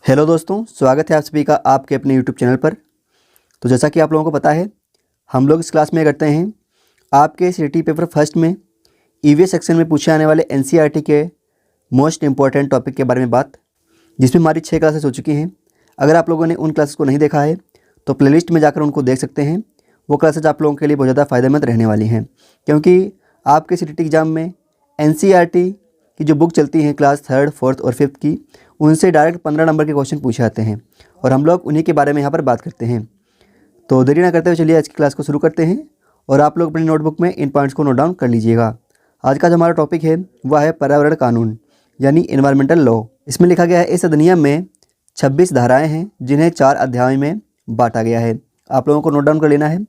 Hello दोस्तों, स्वागत है आप सभी का आपके अपने यूट्यूब चैनल पर। तो जैसा कि आप लोगों को पता है, हम लोग इस क्लास में करते हैं आपके सीटी पेपर फर्स्ट में ईवीएस सेक्शन में पूछे आने वाले एनसीईआरटी के मोस्ट इंपॉर्टेंट टॉपिक के बारे में बात, जिसमें हमारी 6 क्लासेस हो चुकी हैं। अगर आप लोगों ने उन क्लासेस को नहीं देखा है तो प्लेलिस्ट में जाकर उनको देख सकते हैं। वो क्लासेज आप लोगों के लिए बहुत ज़्यादा फ़ायदेमंद रहने वाली हैं, क्योंकि आपके सीटी एग्ज़ाम में एनसीईआरटी की जो बुक चलती हैं क्लास 3rd, 4th और 5th की, उनसे डायरेक्ट 15 नंबर के क्वेश्चन पूछे जाते हैं और हम लोग उन्हीं के बारे में यहाँ पर बात करते हैं। तो देरी ना करते हुए चलिए आज की क्लास को शुरू करते हैं और आप लोग अपनी नोटबुक में इन पॉइंट्स को नोट डाउन कर लीजिएगा। आज का जो हमारा टॉपिक है वह है पर्यावरण कानून यानी इन्वायरमेंटल लॉ। इसमें लिखा गया है इस अधिनियम में 26 धाराएँ हैं जिन्हें 4 अध्यायों में बांटा गया है। आप लोगों को नोट डाउन कर लेना है।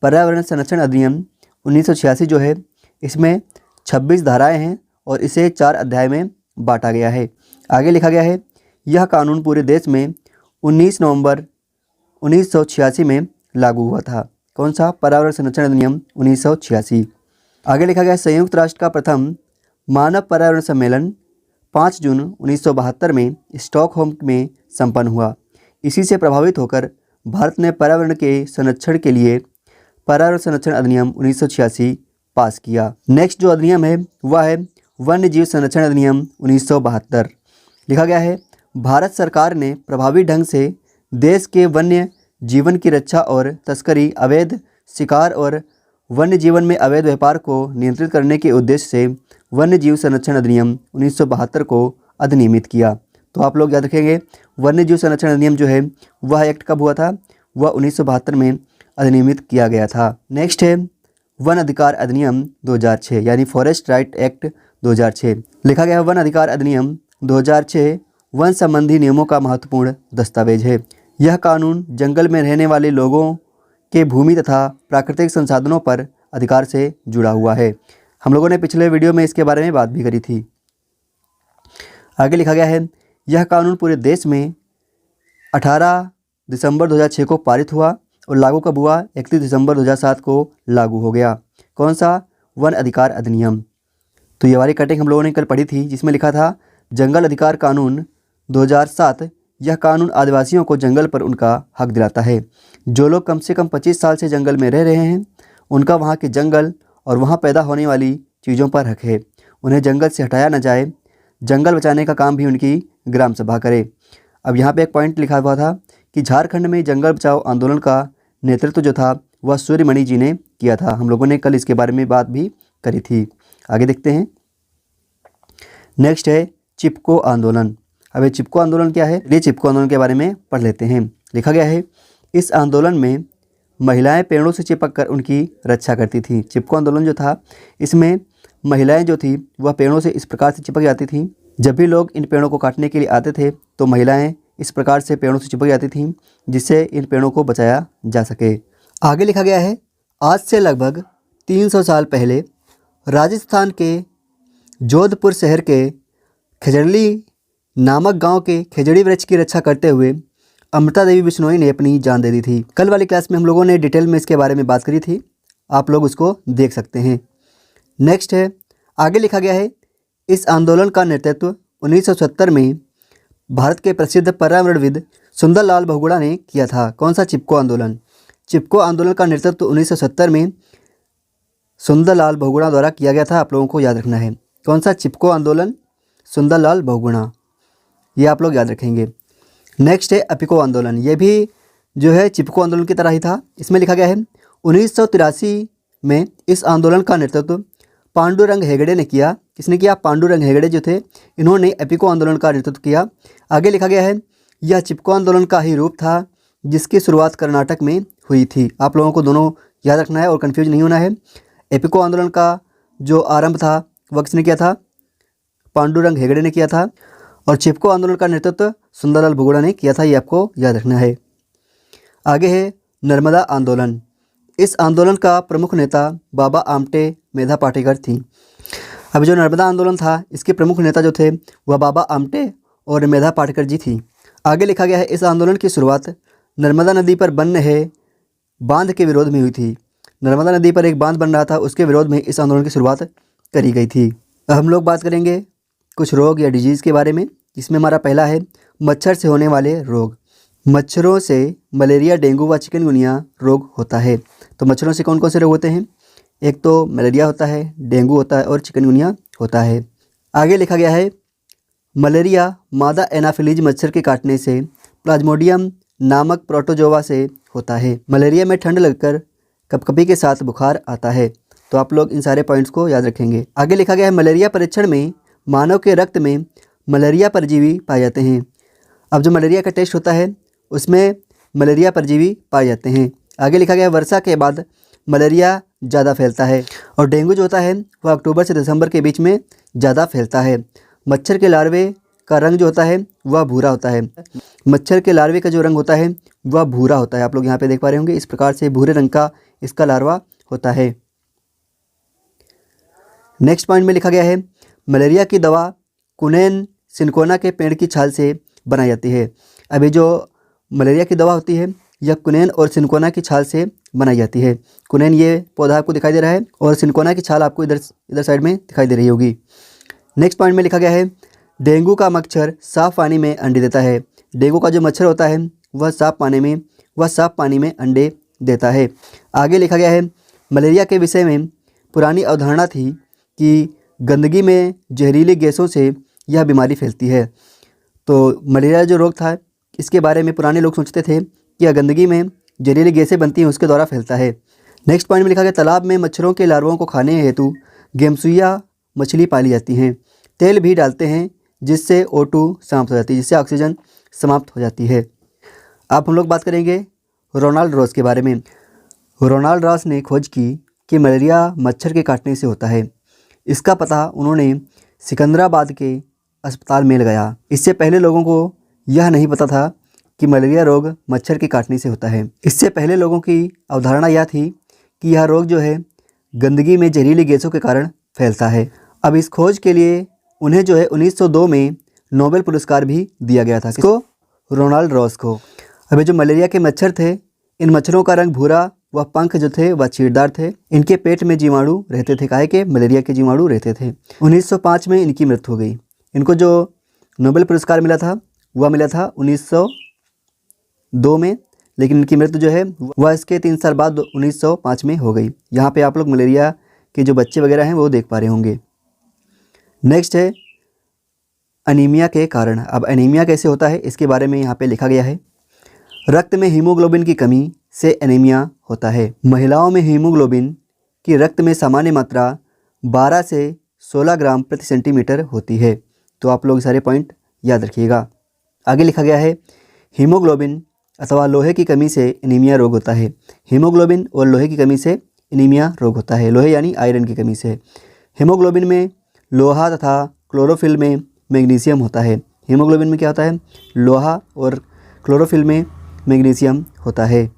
पर्यावरण संरक्षण अधिनियम 1986 जो है, इसमें 26 धाराएँ हैं और इसे 4 अध्याय में बांटा गया है। आगे लिखा गया है यह कानून पूरे देश में 19 नवंबर 1986 में लागू हुआ था। कौन सा? पर्यावरण संरक्षण अधिनियम 1986। आगे लिखा गया है संयुक्त राष्ट्र का प्रथम मानव पर्यावरण सम्मेलन 5 जून 1972 में स्टॉकहोम में संपन्न हुआ। इसी से प्रभावित होकर भारत ने पर्यावरण के संरक्षण के लिए पर्यावरण संरक्षण अधिनियम 1986 पास किया। नेक्स्ट जो अधिनियम है वह है वन्य जीव संरक्षण अधिनियम 1972। लिखा गया है भारत सरकार ने प्रभावी ढंग से देश के वन्य जीवन की रक्षा और तस्करी, अवैध शिकार और वन्य जीवन में अवैध व्यापार को नियंत्रित करने के उद्देश्य से वन्य जीव संरक्षण अधिनियम 1972 को अधिनियमित किया। तो आप लोग याद रखेंगे वन्य जीव संरक्षण अधिनियम जो है वह एक्ट कब हुआ था? वह 1972 में अधिनियमित किया गया था। नेक्स्ट है वन अधिकार अधिनियम 2006 यानी फॉरेस्ट राइट एक्ट 2006। लिखा गया है वन अधिकार अधिनियम 2006 वन संबंधी नियमों का महत्वपूर्ण दस्तावेज है। यह कानून जंगल में रहने वाले लोगों के भूमि तथा प्राकृतिक संसाधनों पर अधिकार से जुड़ा हुआ है। हम लोगों ने पिछले वीडियो में इसके बारे में बात भी करी थी। आगे लिखा गया है यह कानून पूरे देश में 18 दिसंबर 2006 को पारित हुआ और लागू कब हुआ? 31 दिसंबर 2007 को लागू हो गया। कौन सा? वन अधिकार अधिनियम। तो ये वाली कटिंग हम लोगों ने कल पढ़ी थी, जिसमें लिखा था जंगल अधिकार कानून 2007। यह कानून आदिवासियों को जंगल पर उनका हक दिलाता है। जो लोग कम से कम 25 साल से जंगल में रह रहे हैं उनका वहाँ के जंगल और वहाँ पैदा होने वाली चीज़ों पर हक है। उन्हें जंगल से हटाया न जाए। जंगल बचाने का काम भी उनकी ग्राम सभा करे। अब यहाँ पे एक पॉइंट लिखा हुआ था कि झारखंड में जंगल बचाओ आंदोलन का नेतृत्व जो था वह सूर्यमणि जी ने किया था। हम लोगों ने कल इसके बारे में बात भी करी थी। आगे देखते हैं। नेक्स्ट है चिपको आंदोलन। अब ये चिपको आंदोलन क्या है? ये चिपको आंदोलन के बारे में पढ़ लेते हैं। लिखा गया है इस आंदोलन में महिलाएं पेड़ों से चिपक कर उनकी रक्षा करती थीं। चिपको आंदोलन जो था इसमें महिलाएं जो थी वह पेड़ों से इस प्रकार से चिपक जाती थीं। जब भी लोग इन पेड़ों को काटने के लिए आते थे तो महिलाएं इस प्रकार से पेड़ों से चिपक जाती थीं, जिससे इन पेड़ों को बचाया जा सके। आगे लिखा गया है आज से लगभग 300 साल पहले राजस्थान के जोधपुर शहर के खजड़ली नामक गांव के खजड़ी वृक्ष की रक्षा करते हुए अमृता देवी बिश्नोई ने अपनी जान दे दी थी। कल वाली क्लास में हम लोगों ने डिटेल में इसके बारे में बात करी थी, आप लोग उसको देख सकते हैं। नेक्स्ट है आगे लिखा गया है इस आंदोलन का नेतृत्व 1970 में भारत के प्रसिद्ध पर्यावरणविद सुंदरलाल बहुगुणा ने किया था। कौन सा? चिपको आंदोलन। चिपको आंदोलन का नेतृत्व 1970 में सुंदरलाल बहुगुणा द्वारा किया गया था। आप लोगों को याद रखना है। कौन सा? चिपको आंदोलन, सुंदरलाल बहुगुणा। ये आप लोग याद रखेंगे। नेक्स्ट है अपिको आंदोलन। ये भी जो है चिपको आंदोलन की तरह ही था। इसमें लिखा गया है 1983 में इस आंदोलन का नेतृत्व पांडुरंग हेगड़े ने किया। किसने किया? पांडुरंग हेगड़े जो थे इन्होंने अपिको आंदोलन का नेतृत्व किया। आगे लिखा गया है यह चिपको आंदोलन का ही रूप था जिसकी शुरुआत कर्नाटक में हुई थी। आप लोगों को दोनों याद रखना है और कन्फ्यूज नहीं होना है। एपिको आंदोलन का जो आरंभ था वह किसने किया था? पांडुरंग हेगड़े ने किया था। और चिपको आंदोलन का नेतृत्व सुंदरलाल बहुगुणा ने किया था। ये आपको याद रखना है। आगे है नर्मदा आंदोलन। इस आंदोलन का प्रमुख नेता बाबा आमटे मेधा पाटेकर थी। अब जो नर्मदा आंदोलन था इसके प्रमुख नेता जो थे वह बाबा आमटे और मेधा पाटेकर जी थी। आगे लिखा गया है इस आंदोलन की शुरुआत नर्मदा नदी पर बन रहे बांध के विरोध में हुई थी। नर्मदा नदी पर एक बांध बन रहा था, उसके विरोध में इस आंदोलन की शुरुआत करी गई थी। अब हम लोग बात करेंगे कुछ रोग या डिजीज़ के बारे में। जिसमें हमारा पहला है मच्छर से होने वाले रोग। मच्छरों से मलेरिया, डेंगू व चिकनगुनिया रोग होता है। तो मच्छरों से कौन कौन से रोग होते हैं? एक तो मलेरिया होता है, डेंगू होता है और चिकनगुनिया होता है। आगे लिखा गया है मलेरिया मादा एनाफिलीज मच्छर के काटने से प्लाज्मोडियम नामक प्रोटोजोआ से होता है। मलेरिया में ठंड लगकर कपकपी के साथ बुखार आता है। तो आप लोग इन सारे पॉइंट्स को याद रखेंगे। आगे लिखा गया है मलेरिया परीक्षण में मानव के रक्त में मलेरिया परजीवी पाए जाते हैं। अब जो मलेरिया का टेस्ट होता है उसमें मलेरिया परजीवी पाए जाते हैं। आगे लिखा गया है वर्षा के बाद मलेरिया ज़्यादा फैलता है और डेंगू जो होता है वह अक्टूबर से दिसंबर के बीच में ज़्यादा फैलता है। मच्छर के लार्वे का रंग जो होता है वह भूरा होता है। मच्छर के लार्वे का जो रंग होता है वह भूरा होता है। आप लोग यहाँ पे देख पा रहे होंगे, इस प्रकार से भूरे रंग का इसका लार्वा होता है। नेक्स्ट पॉइंट में लिखा गया है मलेरिया की दवा कुनैन सिनकोना के पेड़ की छाल से बनाई जाती है। अभी जो मलेरिया की दवा होती है यह कुनैन और सिनकोना की छाल से बनाई जाती है। कुनैन ये पौधा आपको दिखाई दे रहा है और सिनकोना की छाल आपको इधर साइड में दिखाई दे रही होगी। नेक्स्ट पॉइंट में लिखा गया है डेंगू का मच्छर साफ पानी में अंडे देता है। डेंगू का जो मच्छर होता है वह साफ पानी में अंडे देता है। आगे लिखा गया है मलेरिया के विषय में पुरानी अवधारणा थी कि गंदगी में जहरीली गैसों से यह बीमारी फैलती है। तो मलेरिया जो रोग था इसके बारे में पुराने लोग सोचते थे कि यह गंदगी में जहरीली गैसें बनती हैं उसके द्वारा फैलता है। नेक्स्ट पॉइंट में लिखा गया तालाब में मच्छरों के लार्वों को खाने हेतु गेमसुइया मछली पाली जाती हैं। तेल भी डालते हैं जिससे O2 समाप्त हो जाती है, जिससे ऑक्सीजन समाप्त हो जाती है। अब हम लोग बात करेंगे रोनाल्ड रॉस के बारे में। रोनाल्ड रॉस ने खोज की कि मलेरिया मच्छर के काटने से होता है। इसका पता उन्होंने सिकंदराबाद के अस्पताल में लगाया। इससे पहले लोगों को यह नहीं पता था कि मलेरिया रोग मच्छर के काटने से होता है। इससे पहले लोगों की अवधारणा यह थी कि यह रोग जो है गंदगी में जहरीली गैसों के कारण फैलता है। अब इस खोज के लिए उन्हें जो है 1902 में नोबेल पुरस्कार भी दिया गया था। इसको रोनाल्ड रॉस को। अभी जो मलेरिया के मच्छर थे इन मच्छरों का रंग भूरा वह पंख जो थे वह छींटदार थे। इनके पेट में जीवाणु रहते थे, काहे के मलेरिया के जीवाणु रहते थे। 1905 में इनकी मृत्यु हो गई। इनको जो नोबेल पुरस्कार मिला था वह मिला था 1902 में, लेकिन इनकी मृत्यु जो है वह इसके 3 साल बाद 1905 में हो गई। यहाँ पे आप लोग मलेरिया के जो बच्चे वगैरह हैं वो देख पा रहे होंगे। नेक्स्ट है अनीमिया के कारण। अब अनीमिया कैसे होता है इसके बारे में यहाँ पे लिखा गया है रक्त में हीमोग्लोबिन की कमी से एनीमिया होता है। महिलाओं में हीमोग्लोबिन की रक्त में सामान्य मात्रा 12 से 16 ग्राम प्रति सेंटीमीटर होती है। तो आप लोग सारे पॉइंट याद रखिएगा। आगे लिखा गया है हीमोग्लोबिन अथवा लोहे की कमी से एनीमिया रोग होता है। हीमोग्लोबिन और लोहे की कमी से एनीमिया रोग होता है। लोहे यानी आयरन की कमी से। हीमोग्लोबिन में लोहा तथा क्लोरोफिल में मैग्नीशियम होता है। हीमोग्लोबिन में क्या होता है? लोहा और क्लोरोफिल में मैग्नीशियम होता है।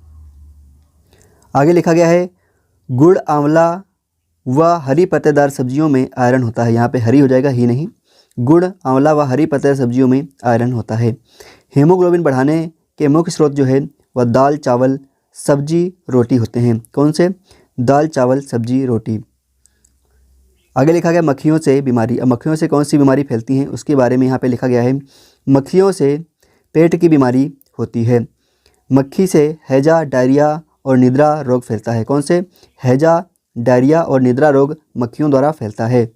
आगे लिखा गया है गुड़, आंवला व हरी पत्तेदार सब्जियों में आयरन होता है। यहाँ पे हरी हो जाएगा, ही नहीं। गुड़, आंवला व हरी पत्तेदार सब्जियों में आयरन होता है। हीमोग्लोबिन बढ़ाने के मुख्य स्रोत जो है वह दाल, चावल, सब्जी, रोटी होते हैं। कौन से? दाल, चावल, सब्जी, रोटी। आगे लिखा गया मक्खियों से बीमारी। अब मक्खियों से कौन सी बीमारी फैलती हैं उसके बारे में यहाँ पे लिखा गया है मक्खियों से पेट की बीमारी होती है। मक्खी से हैजा, डायरिया और निद्रा रोग फैलता है। कौन से? हैजा, डायरिया और निद्रा रोग मक्खियों द्वारा फैलता है।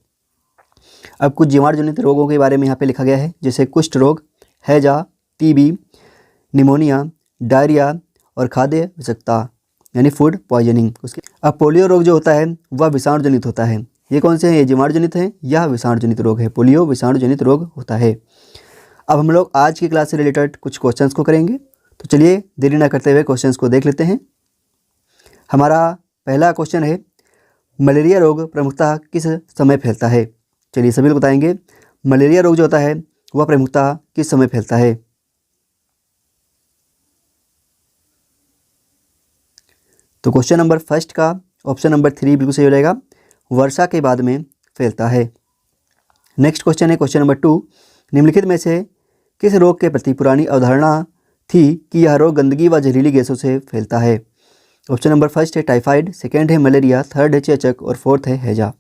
अब कुछ जीवाणु जनित रोगों के बारे में यहाँ पे लिखा गया है जैसे कुष्ठ रोग, हैजा, टीबी, निमोनिया, डायरिया और खाद्य विषाक्तता यानी फूड पॉइजनिंग। उसके अब पोलियो रोग जो होता है वह विषाणु जनित होता है। ये कौन से हैं? ये जीवाणु जनित हैं, यह विषाणु जनित रोग है। पोलियो विषाणु जनित रोग होता है। अब हम लोग आज की क्लास से रिलेटेड कुछ क्वेश्चंस को करेंगे। तो चलिए देरी ना करते हुए क्वेश्चंस को देख लेते हैं। हमारा पहला क्वेश्चन है मलेरिया रोग प्रमुखतः किस समय फैलता है? चलिए सभी लोग बताएंगे मलेरिया रोग जो होता है वह प्रमुखतः किस समय फैलता है? तो क्वेश्चन नंबर फर्स्ट का ऑप्शन नंबर 3 बिल्कुल सही हो जाएगा, वर्षा के बाद में फैलता है। नेक्स्ट क्वेश्चन है क्वेश्चन नंबर 2, निम्नलिखित में से किस रोग के प्रति पुरानी अवधारणा थी कि यह रोग गंदगी व जहरीली गैसों से फैलता है? ऑप्शन नंबर फर्स्ट है टाइफाइड, सेकेंड है मलेरिया, थर्ड है चेचक और फोर्थ है हैजा।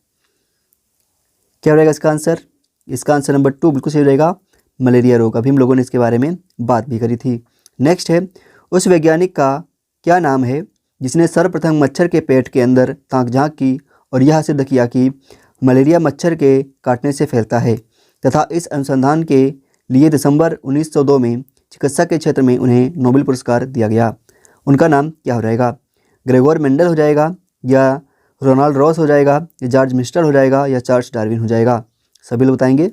क्या रहेगा इसका आंसर? इसका आंसर नंबर 2 बिल्कुल सही रहेगा, मलेरिया रोग। अभी हम लोगों ने इसके बारे में बात भी करी थी। नेक्स्ट है, उस वैज्ञानिक का क्या नाम है जिसने सर्वप्रथम मच्छर के पेट के अंदर ताक झांक की और यह सिद्ध किया कि मलेरिया मच्छर के काटने से फैलता है तथा इस अनुसंधान के लिए दिसंबर 1902 में चिकित्सा के क्षेत्र में उन्हें नोबेल पुरस्कार दिया गया। उनका नाम क्या हो जाएगा? ग्रेगोर मेंडल हो जाएगा, या रोनाल्ड रॉस हो जाएगा, या जॉर्ज मिस्टर हो जाएगा, या चार्ल्स डार्विन हो जाएगा? सभी लोग बताएंगे।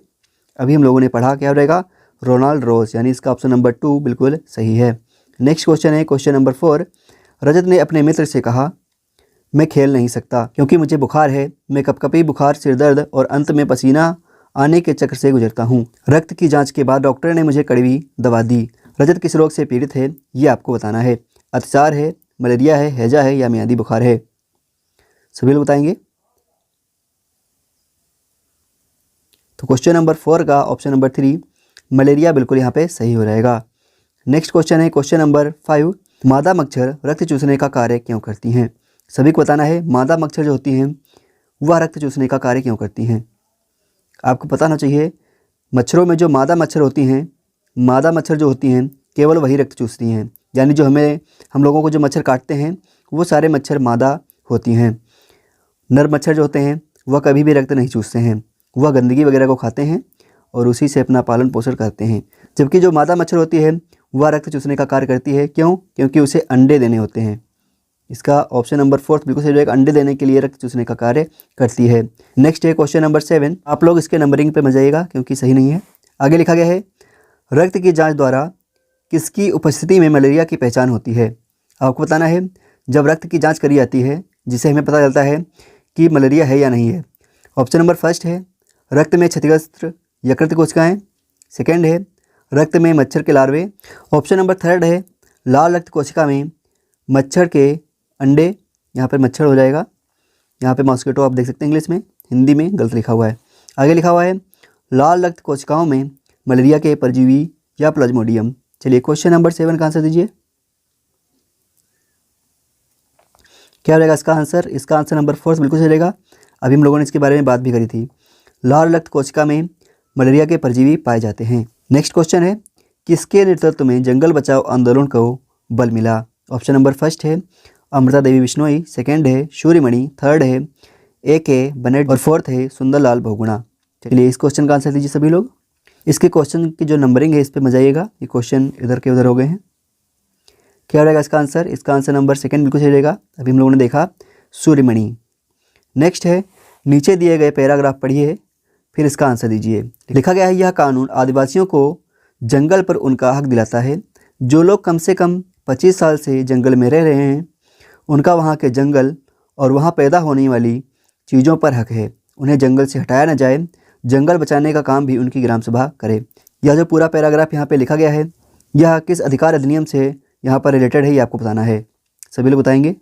अभी हम लोगों ने पढ़ा क्या हो जाएगा? रोनाल्ड रॉस, यानी इसका ऑप्शन नंबर 2 बिल्कुल सही है। नेक्स्ट क्वेश्चन है क्वेश्चन नंबर 4। रजत ने अपने मित्र से कहा, मैं खेल नहीं सकता क्योंकि मुझे बुखार है। मैं कपकपी, बुखार, सिरदर्द और अंत में पसीना आने के चक्र से गुजरता हूँ। रक्त की जांच के बाद डॉक्टर ने मुझे कड़वी दवा दी। रजत किस रोग से पीड़ित है ये आपको बताना है। अतिसार है, मलेरिया है, हैजा है, या मियादी बुखार है? सभी लोग बताएंगे। तो क्वेश्चन नंबर 4 का ऑप्शन नंबर 3 मलेरिया बिल्कुल यहाँ पे सही हो जाएगा। नेक्स्ट क्वेश्चन है क्वेश्चन नंबर 5। मादा मच्छर रक्त चूसने का कार्य क्यों करती हैं? सभी को बताना है मादा मच्छर जो होती हैं वह रक्त चूसने का कार्य क्यों करती हैं। आपको पता होना चाहिए मच्छरों में जो मादा मच्छर होती हैं, मादा मच्छर जो होती हैं केवल वही रक्त चूसती हैं, यानी जो हम लोगों को जो मच्छर काटते हैं वो सारे मच्छर मादा होती हैं। नर मच्छर जो होते हैं वह कभी भी रक्त नहीं चूसते हैं, वह गंदगी वगैरह को खाते हैं और उसी से अपना पालन पोषण करते हैं। जबकि जो मादा मच्छर होती है वह रक्त चूसने का कार्य करती है। क्यों? क्योंकि उसे अंडे देने होते हैं। इसका ऑप्शन नंबर 4 बिल्कुल सही है, अंडे देने के लिए रक्त चूसने का कार्य करती है। नेक्स्ट है क्वेश्चन नंबर 7। आप लोग इसके नंबरिंग पे मत जाइएगा क्योंकि सही नहीं है। आगे लिखा गया है, रक्त की जांच द्वारा किसकी उपस्थिति में मलेरिया की पहचान होती है? आपको बताना है जब रक्त की जाँच करी जाती है जिससे हमें पता चलता है कि मलेरिया है या नहीं है। ऑप्शन नंबर 1 है रक्त में क्षतिग्रस्त यकृत कोशिकाएँ। सेकेंड है रक्त में मच्छर के लार्वे। ऑप्शन नंबर 3 है लाल रक्त कोशिका में मच्छर के अंडे। यहाँ पर मच्छर हो जाएगा, यहाँ पे मॉस्किटो आप देख सकते हैं इंग्लिश में, हिंदी में गलत लिखा हुआ है। आगे लिखा हुआ है लाल रक्त कोशिकाओं में मलेरिया के परजीवी या प्लाज्मोडियम। चलिए क्वेश्चन नंबर 7 का आंसर दीजिए। क्या रहेगा इसका आंसर? इसका आंसर नंबर 4 बिल्कुल सही रहेगा। अभी हम लोगों ने इसके बारे में बात भी करी थी। लाल रक्त कोशिका में मलेरिया के परजीवी पाए जाते हैं। नेक्स्ट क्वेश्चन है किसके नेतृत्व में जंगल बचाओ आंदोलन को बल मिला? ऑप्शन नंबर 1 है अमृता देवी बिश्नोई। सेकेंड है सूर्यमणि। थर्ड है A.K. बनेट और 4th है सुंदरलाल बहुगुणा। चलिए इस क्वेश्चन का आंसर दीजिए सभी लोग। इसके क्वेश्चन की जो नंबरिंग है इस पर मजा आइएगा, ये क्वेश्चन इधर के उधर हो गए हैं। क्या रहेगा इसका आंसर? इसका आंसर नंबर 2 बिल्कुल सही रहेगा। अभी हम लोगों ने देखा सूर्यमणि। नेक्स्ट है नीचे दिए गए पैराग्राफ पढ़िए फिर इसका आंसर दीजिए। लिखा गया है यह कानून आदिवासियों को जंगल पर उनका हक दिलाता है। जो लोग कम से कम 25 साल से जंगल में रह रहे हैं उनका वहाँ के जंगल और वहाँ पैदा होने वाली चीज़ों पर हक है। उन्हें जंगल से हटाया न जाए। जंगल बचाने का काम भी उनकी ग्राम सभा करे। यह जो पूरा पैराग्राफ यहाँ पे लिखा गया है यह किस अधिकार अधिनियम से यहाँ पर रिलेटेड है ये आपको बताना है। सभी लोग बताएंगे।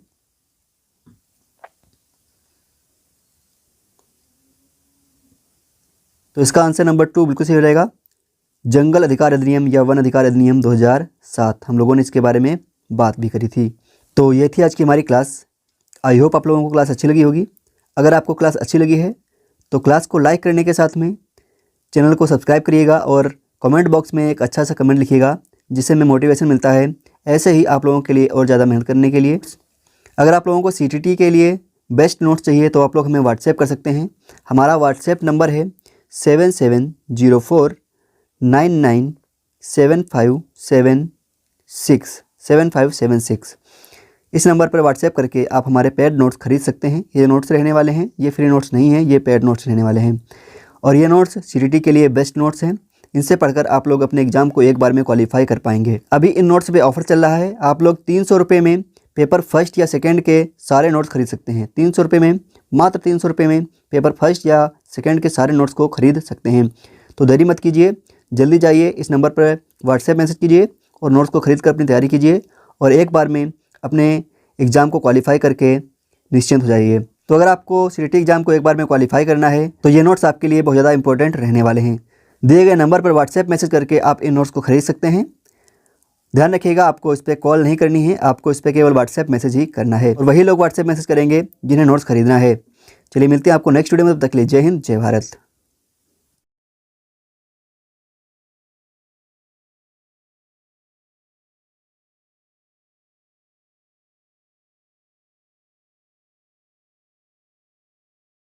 तो इसका आंसर नंबर 2 बिल्कुल सही हो जाएगा। जंगल अधिकार अधिनियम या वन अधिकार अधिनियम 2007 हम लोगों ने इसके बारे में बात भी करी थी। तो ये थी आज की हमारी क्लास। आई होप आप लोगों को क्लास अच्छी लगी होगी। अगर आपको क्लास अच्छी लगी है तो क्लास को लाइक करने के साथ में चैनल को सब्सक्राइब करिएगा और कमेंट बॉक्स में एक अच्छा सा कमेंट लिखिएगा जिससे हमें मोटिवेशन मिलता है ऐसे ही आप लोगों के लिए और ज़्यादा मेहनत करने के लिए। अगर आप लोगों को CTT के लिए बेस्ट नोट्स चाहिए तो आप लोग हमें व्हाट्सएप कर सकते हैं। हमारा व्हाट्सएप नंबर है 7704997576 इस नंबर पर व्हाट्सएप करके आप हमारे पेड नोट्स खरीद सकते हैं। ये नोट्स रहने वाले हैं, ये फ्री नोट्स नहीं हैं, ये पेड नोट्स रहने वाले हैं और ये नोट्स CTT के लिए बेस्ट नोट्स हैं। इनसे पढ़कर आप लोग अपने एग्जाम को एक बार में क्वालिफाई कर पाएंगे। अभी इन नोट्स पे ऑफर चल रहा है। आप लोग 300 रुपये में पेपर फर्स्ट या सेकंड के सारे नोट्स खरीद सकते हैं। 300 रुपये में, मात्र 300 रुपये में पेपर फर्स्ट या सेकंड के सारे नोट्स को खरीद सकते हैं। तो देरी मत कीजिए, जल्दी जाइए इस नंबर पर व्हाट्सएप मैसेज कीजिए और नोट्स को खरीद कर अपनी तैयारी कीजिए और एक बार में अपने एग्ज़ाम को क्वालिफाई करके निश्चिंत हो जाइए। तो अगर आपको CTT एग्ज़ाम को एक बार में क्वालिफाई करना है तो ये नोट्स आपके लिए बहुत ज़्यादा इंपॉर्टेंट रहने वाले हैं। दिए गए नंबर पर व्हाट्सएप मैसेज करके आप इन नोट्स को खरीद सकते हैं। ध्यान रखिएगा आपको इस पर कॉल नहीं करनी है, आपको इस पर केवल व्हाट्सएप मैसेज ही करना है और वही लोग व्हाट्सएप मैसेज करेंगे जिन्हें नोट्स खरीदना है। चलिए मिलते हैं आपको नेक्स्ट वीडियो में, तब तक के लिए जय हिंद जय भारत।